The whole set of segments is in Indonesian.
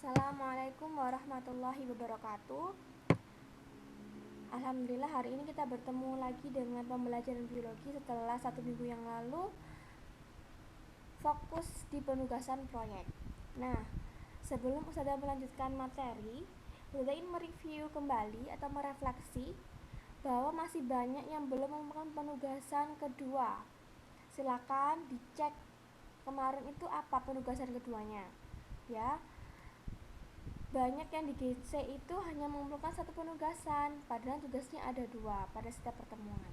Assalamualaikum warahmatullahi wabarakatuh. Alhamdulillah hari ini kita bertemu lagi dengan pembelajaran biologi setelah 1 minggu yang lalu fokus di penugasan proyek. Nah, sebelum Ustazah melanjutkan materi, Ustazah ingin mereview kembali atau merefleksi bahwa masih banyak yang belum melakukan penugasan kedua. Silakan dicek kemarin itu apa penugasan keduanya, ya. Banyak yang di GC itu hanya mengumpulkan 1 penugasan, padahal tugasnya ada 2 pada setiap pertemuan.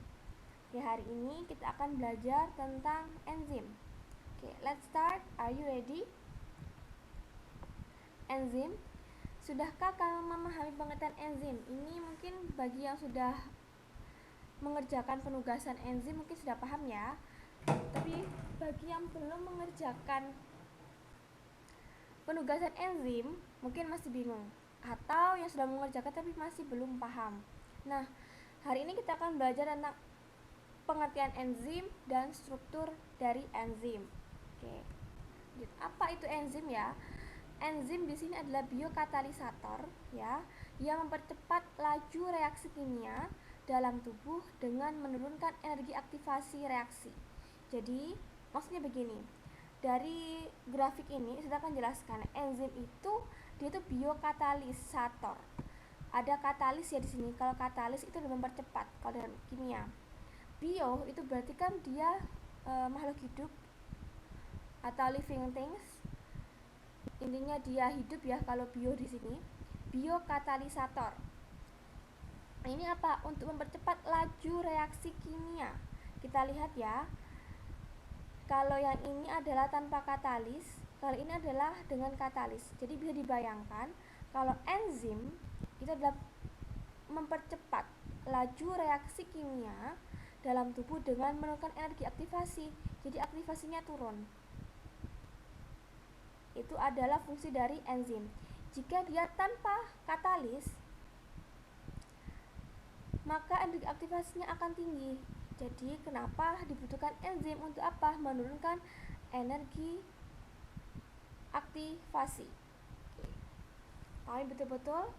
Oke, hari ini kita akan belajar tentang enzim. Oke, let's start. Are you ready? Enzim. Sudahkah kalian memahami pengertian enzim? Ini mungkin bagi yang sudah mengerjakan penugasan enzim mungkin sudah paham ya. Tapi bagi yang belum mengerjakan penugasan enzim mungkin masih bingung, atau yang sudah mengerjakan tapi masih belum paham. Nah, hari ini kita akan belajar tentang pengertian enzim dan struktur dari enzim. Oke. Apa itu enzim ya? Enzim di sini adalah biokatalisator ya, yang mempercepat laju reaksi kimia dalam tubuh dengan menurunkan energi aktivasi reaksi. Jadi, maksudnya begini. Dari grafik ini saya akan jelaskan enzim itu dia itu biokatalisator. Ada katalis ya di sini. Kalau katalis itu mempercepat kalau dalam kimia. Bio itu berarti kan dia makhluk hidup atau living things. Intinya dia hidup ya kalau bio di sini. Biokatalisator. Ini apa? Untuk mempercepat laju reaksi kimia. Kita lihat ya. Kalau yang ini adalah tanpa katalis, kalau ini adalah dengan katalis. Jadi bisa dibayangkan kalau enzim itu adalah mempercepat laju reaksi kimia dalam tubuh dengan menurunkan energi aktivasi. Jadi aktivasinya turun. Itu adalah fungsi dari enzim. Jika dia tanpa katalis, maka energi aktivasinya akan tinggi. Jadi kenapa dibutuhkan enzim untuk apa? Menurunkan energi aktivasi. Tahu betul-betul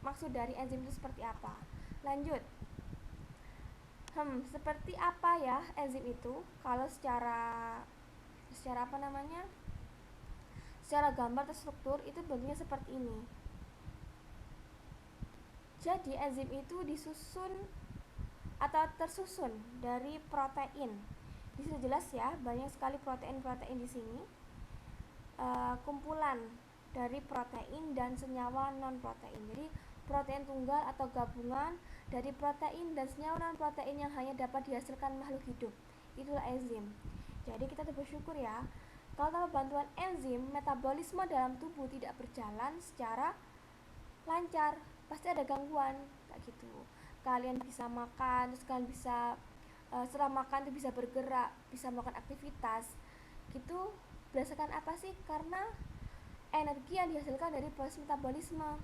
maksud dari enzim itu seperti apa? Lanjut. Seperti apa ya enzim itu? Kalau secara apa namanya? Secara gambar terstruktur itu bentuknya seperti ini. Jadi enzim itu disusun atau tersusun dari protein. Di sini jelas ya, banyak sekali protein-protein di sini. Kumpulan dari protein dan senyawa non-protein. Jadi protein tunggal atau gabungan dari protein dan senyawa non-protein yang hanya dapat dihasilkan makhluk hidup. Itulah enzim. Jadi kita bersyukur ya, kalau tanpa bantuan enzim, metabolisme dalam tubuh tidak berjalan secara lancar, pasti ada gangguan kayak gitu. Kalian bisa makan, terus kalian bisa setelah makan itu bisa bergerak, bisa melakukan aktivitas. Gitu berdasarkan apa sih? Karena energi yang dihasilkan dari proses metabolisme.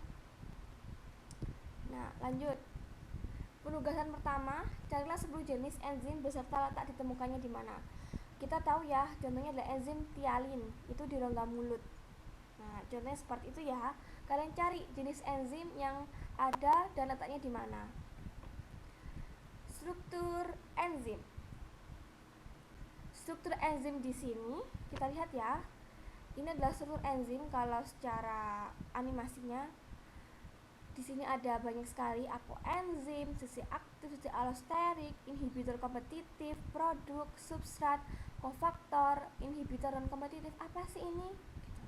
Nah, lanjut. Penugasan pertama, carilah 10 jenis enzim beserta letak ditemukannya di mana. Kita tahu ya, contohnya adalah enzim tialin, itu di rongga mulut. Nah, contohnya seperti itu ya. Kalian cari jenis enzim yang ada dan letaknya di mana. Struktur enzim. Struktur enzim di sini kita lihat ya. Ini adalah struktur enzim kalau secara animasinya. Di sini ada banyak sekali apoenzim, sisi aktif, sisi allosterik, inhibitor kompetitif, produk, substrat, kofaktor, inhibitor dan kompetitif. Apa sih ini?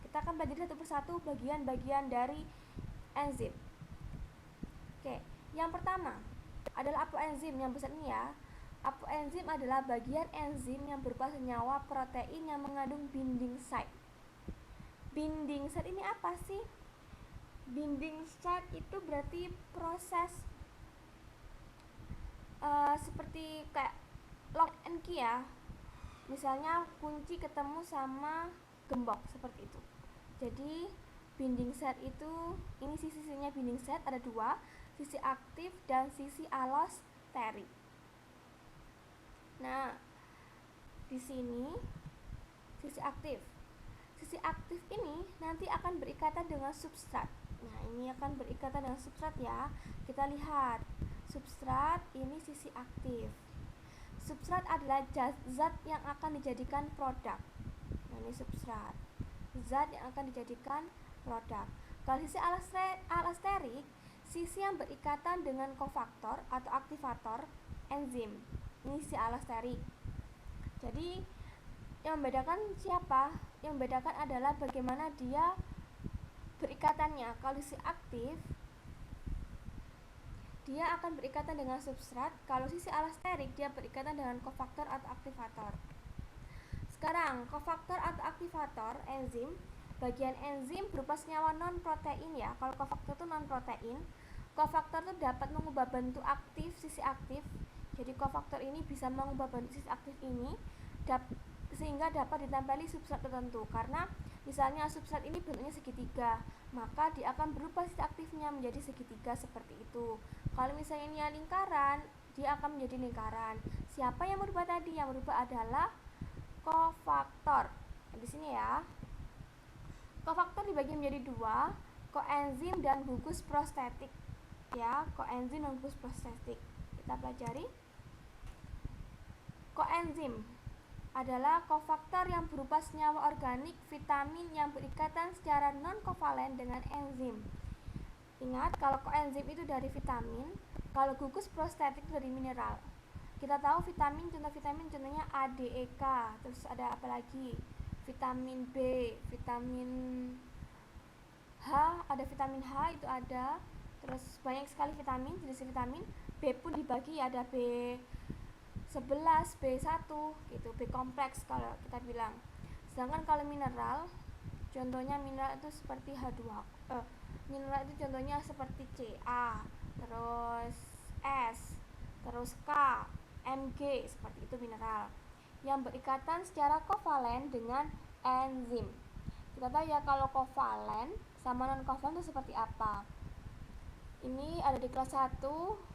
Kita akan belajar satu persatu bagian-bagian dari enzim. Oke, yang pertama adalah apoenzim yang besar ini ya. Apoenzim adalah bagian enzim yang berupa senyawa protein yang mengandung binding site. Binding site ini apa sih? Binding site itu berarti proses seperti kayak lock and key ya. Misalnya kunci ketemu sama gembok seperti itu. Jadi binding site itu, ini sisi-sisinya binding site ada 2, sisi aktif dan sisi allosterik. Nah, di sini sisi aktif. Sisi sisi aktif ini nanti akan berikatan dengan substrat. Nah, ini akan berikatan dengan substrat ya. Kita lihat, substrat ini sisi aktif. Substrat adalah zat yang akan dijadikan produk. Nah, ini substrat, zat yang akan dijadikan produk. Kalau sisi allosterik, sisi yang berikatan dengan kofaktor atau aktivator enzim. Ini sisi allosterik. Jadi yang membedakan siapa? Yang membedakan adalah bagaimana dia berikatannya. Kalau sisi aktif, dia akan berikatan dengan substrat. Kalau sisi allosterik, dia berikatan dengan kofaktor atau aktivator. Sekarang, kofaktor atau aktivator enzim, bagian enzim berupa senyawa non protein ya. Kalau kofaktor itu non protein, kofaktor itu dapat mengubah bentuk aktif, sisi aktif. Jadi kofaktor ini bisa mengubah bentuk sisi aktif ini sehingga dapat ditempeli substrat tertentu. Karena misalnya substrat ini bentuknya segitiga, maka dia akan berubah sisi aktifnya menjadi segitiga seperti itu. Kalau misalnya ini lingkaran, dia akan menjadi lingkaran. Siapa yang merubah tadi? Yang merubah adalah kofaktor. Di sini ya. Kofaktor dibagi menjadi dua, koenzim dan gugus prostetik. Ya, koenzim dan gugus prostetik. Kita pelajari. Koenzim adalah kofaktor yang berupa senyawa organik vitamin yang berikatan secara non-kovalen dengan enzim. Ingat, kalau koenzim itu dari vitamin, kalau gugus prostetik itu dari mineral. Kita tahu vitamin, contohnya A, D, E, K. Terus ada apa lagi? Vitamin B, vitamin H, ada vitamin H itu ada. Terus banyak sekali vitamin, jenis vitamin. B pun dibagi, ada B11, B1 gitu, B kompleks kalau kita bilang. Sedangkan kalau mineral, contohnya mineral itu seperti H2. Mineral itu contohnya seperti Ca, terus S, terus K, Mg, seperti itu mineral yang berikatan secara kovalen dengan enzim. Kita tahu ya kalau kovalen sama non kovalen itu seperti apa. Ini ada di kelas 1,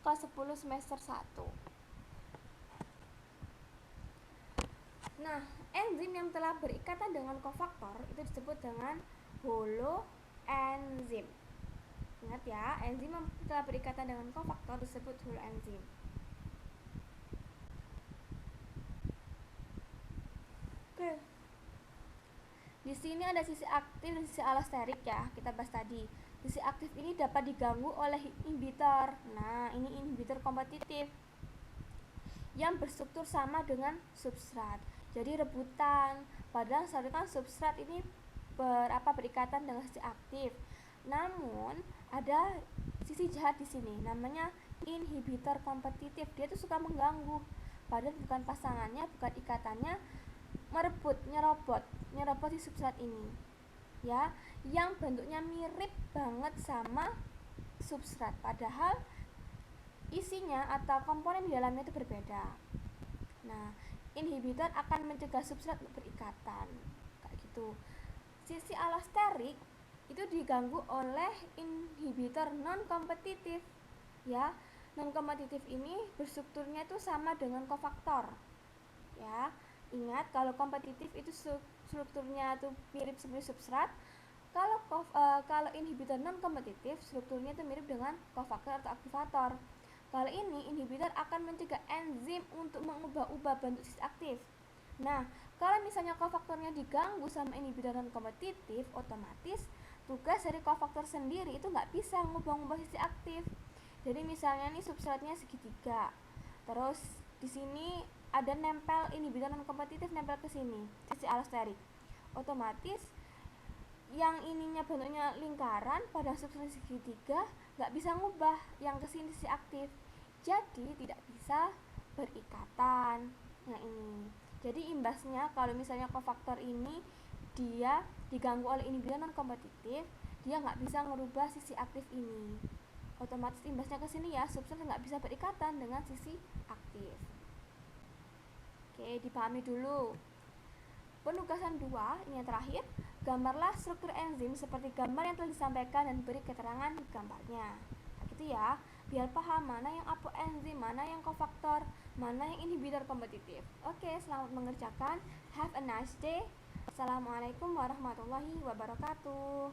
kelas 10 semester 1. Nah, enzim yang telah berikatan dengan kofaktor itu disebut dengan holoenzim. Ingat ya, enzim yang telah berikatan dengan kofaktor disebut holoenzim. Oke. Di sini ada sisi aktif dan sisi allosterik ya, kita bahas tadi. Sisi aktif ini dapat diganggu oleh inhibitor. Nah, ini inhibitor kompetitif yang berstruktur sama dengan substrat. Jadi rebutan. Padahal seharusnya kan substrat ini berikatan dengan sisi aktif. Namun ada sisi jahat di sini, namanya inhibitor kompetitif. Dia tuh suka mengganggu. Padahal bukan pasangannya, bukan ikatannya, merebut, nyerobot si substrat ini. Ya, yang bentuknya mirip banget sama substrat, padahal isinya atau komponen di dalamnya itu berbeda. Nah, inhibitor akan mencegah substrat berikatan, kayak gitu. Sisi allosterik itu diganggu oleh inhibitor non kompetitif. Ya, non kompetitif ini berstrukturnya itu sama dengan kofaktor. Ya, ingat kalau kompetitif itu strukturnya itu mirip seperti substrat. Kalau inhibitor non kompetitif strukturnya itu mirip dengan kofaktor atau aktivator. Kali ini inhibitor akan mencegah enzim untuk mengubah-ubah bentuk sisi aktif. Nah, kalau misalnya kofaktornya diganggu sama inhibitor non kompetitif, otomatis tugas dari kofaktor sendiri itu nggak bisa mengubah-ubah sisi aktif. Jadi misalnya nih substratnya segitiga, terus di sini ada nempel inhibitor non kompetitif nempel ke sini, sisi allosterik. Otomatis yang ininya bentuknya lingkaran pada substrat segitiga nggak bisa ngubah yang kesini sisi aktif, jadi tidak bisa berikatan. Nah ini, jadi imbasnya kalau misalnya kofaktor ini dia diganggu oleh inhibitor non kompetitif, dia nggak bisa merubah sisi aktif ini. Otomatis imbasnya ke sini ya, substrat nggak bisa berikatan dengan sisi aktif. Oke, dipahami dulu. Penugasan 2, ini yang terakhir. Gambarlah struktur enzim seperti gambar yang telah disampaikan dan beri keterangan gambarnya. Nah, gitu ya, biar paham mana yang apoenzim, mana yang kofaktor, mana yang inhibitor kompetitif. Oke, selamat mengerjakan. Have a nice day. Wassalamualaikum warahmatullahi wabarakatuh.